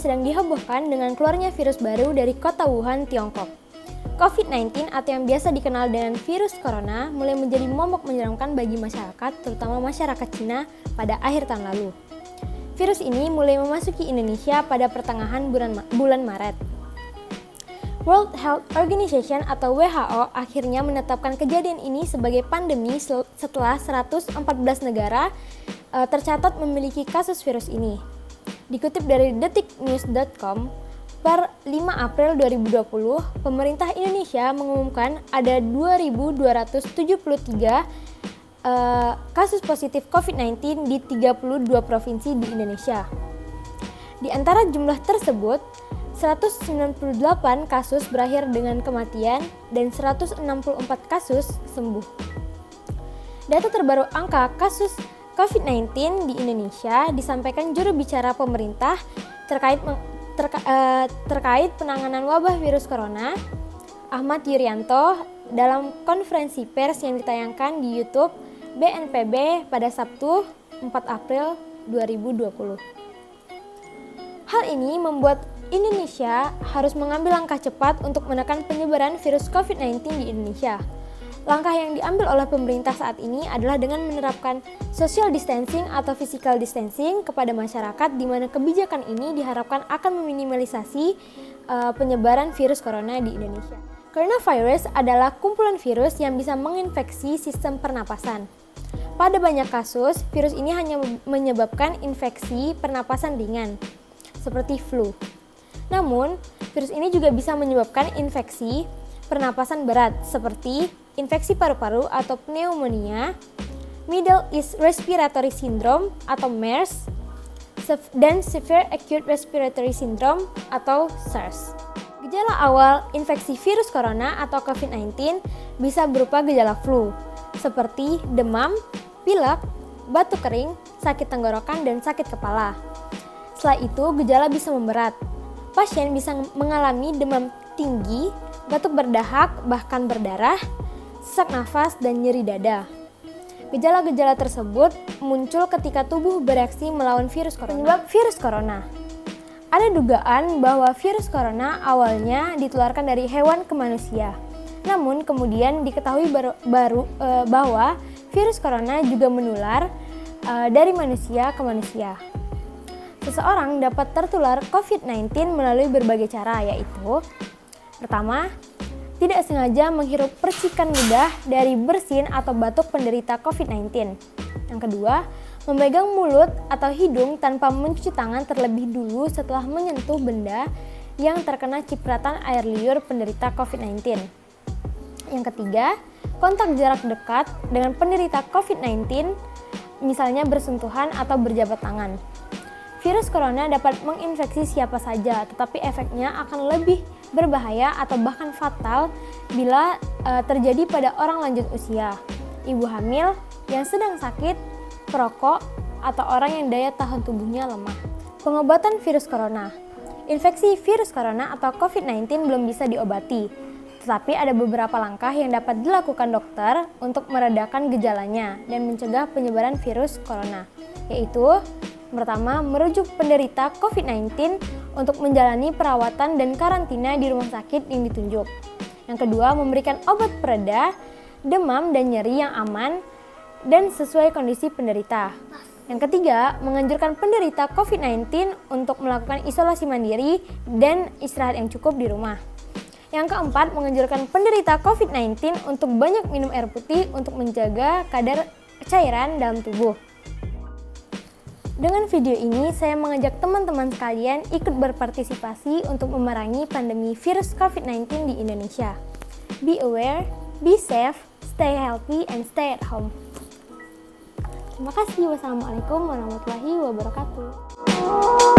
sedang dihebohkan dengan keluarnya virus baru dari kota Wuhan, Tiongkok. COVID-19 atau yang biasa dikenal dengan virus corona mulai menjadi momok menyeramkan bagi masyarakat, terutama masyarakat Cina pada akhir tahun lalu. Virus ini mulai memasuki Indonesia pada pertengahan bulan Maret. World Health Organization atau WHO akhirnya menetapkan kejadian ini sebagai pandemi setelah 114 negara tercatat memiliki kasus virus ini. Dikutip dari detiknews.com, per 5 April 2020, pemerintah Indonesia mengumumkan ada 2.273 kasus positif COVID-19 di 32 provinsi di Indonesia. Di antara jumlah tersebut, 198 kasus berakhir dengan kematian dan 164 kasus sembuh. Data terbaru angka kasus COVID-19 di Indonesia disampaikan juru bicara pemerintah terkait penanganan wabah virus corona, Ahmad Yuryanto, dalam konferensi pers yang ditayangkan di YouTube BNPB pada Sabtu 4 April 2020. Hal ini membuat Indonesia harus mengambil langkah cepat untuk menekan penyebaran virus COVID-19 di Indonesia. Langkah yang diambil oleh pemerintah saat ini adalah dengan menerapkan social distancing atau physical distancing kepada masyarakat, di mana kebijakan ini diharapkan akan meminimalisasi penyebaran virus corona di Indonesia. Coronavirus adalah kumpulan virus yang bisa menginfeksi sistem pernapasan. Pada banyak kasus, virus ini hanya menyebabkan infeksi pernapasan ringan, seperti flu. Namun, virus ini juga bisa menyebabkan infeksi pernapasan berat seperti infeksi paru-paru atau pneumonia, Middle East Respiratory Syndrome atau MERS, dan Severe Acute Respiratory Syndrome atau SARS. Gejala awal infeksi virus corona atau COVID-19 bisa berupa gejala flu, seperti demam, pilek, batuk kering, sakit tenggorokan, dan sakit kepala. Setelah itu, gejala bisa memberat. Pasien bisa mengalami demam tinggi, batuk berdahak, bahkan berdarah, sesak nafas, dan nyeri dada. Gejala-gejala tersebut muncul ketika tubuh bereaksi melawan virus corona. Penyebab virus corona. Ada dugaan bahwa virus corona awalnya ditularkan dari hewan ke manusia. Namun kemudian diketahui bahwa virus corona juga menular dari manusia ke manusia. Seseorang dapat tertular COVID-19 melalui berbagai cara, yaitu: pertama, tidak sengaja menghirup percikan ludah dari bersin atau batuk penderita COVID-19. Yang kedua, memegang mulut atau hidung tanpa mencuci tangan terlebih dulu setelah menyentuh benda yang terkena cipratan air liur penderita COVID-19. Yang ketiga, kontak jarak dekat dengan penderita COVID-19, misalnya bersentuhan atau berjabat tangan. Virus corona dapat menginfeksi siapa saja, tetapi efeknya akan lebih berbahaya atau bahkan fatal bila terjadi pada orang lanjut usia, ibu hamil yang sedang sakit, perokok, atau orang yang daya tahan tubuhnya lemah. Pengobatan virus corona. Infeksi virus corona atau COVID-19 belum bisa diobati, tetapi ada beberapa langkah yang dapat dilakukan dokter untuk meredakan gejalanya dan mencegah penyebaran virus corona, yaitu: pertama, merujuk penderita COVID-19 untuk menjalani perawatan dan karantina di rumah sakit yang ditunjuk. Yang kedua, memberikan obat pereda demam dan nyeri yang aman dan sesuai kondisi penderita. Yang ketiga, menganjurkan penderita COVID-19 untuk melakukan isolasi mandiri dan istirahat yang cukup di rumah. Yang keempat, menganjurkan penderita COVID-19 untuk banyak minum air putih untuk menjaga kadar cairan dalam tubuh. Dengan video ini, saya mengajak teman-teman sekalian ikut berpartisipasi untuk memerangi pandemi virus COVID-19 di Indonesia. Be aware, be safe, stay healthy, and stay at home. Terima kasih. Wassalamualaikum warahmatullahi wabarakatuh.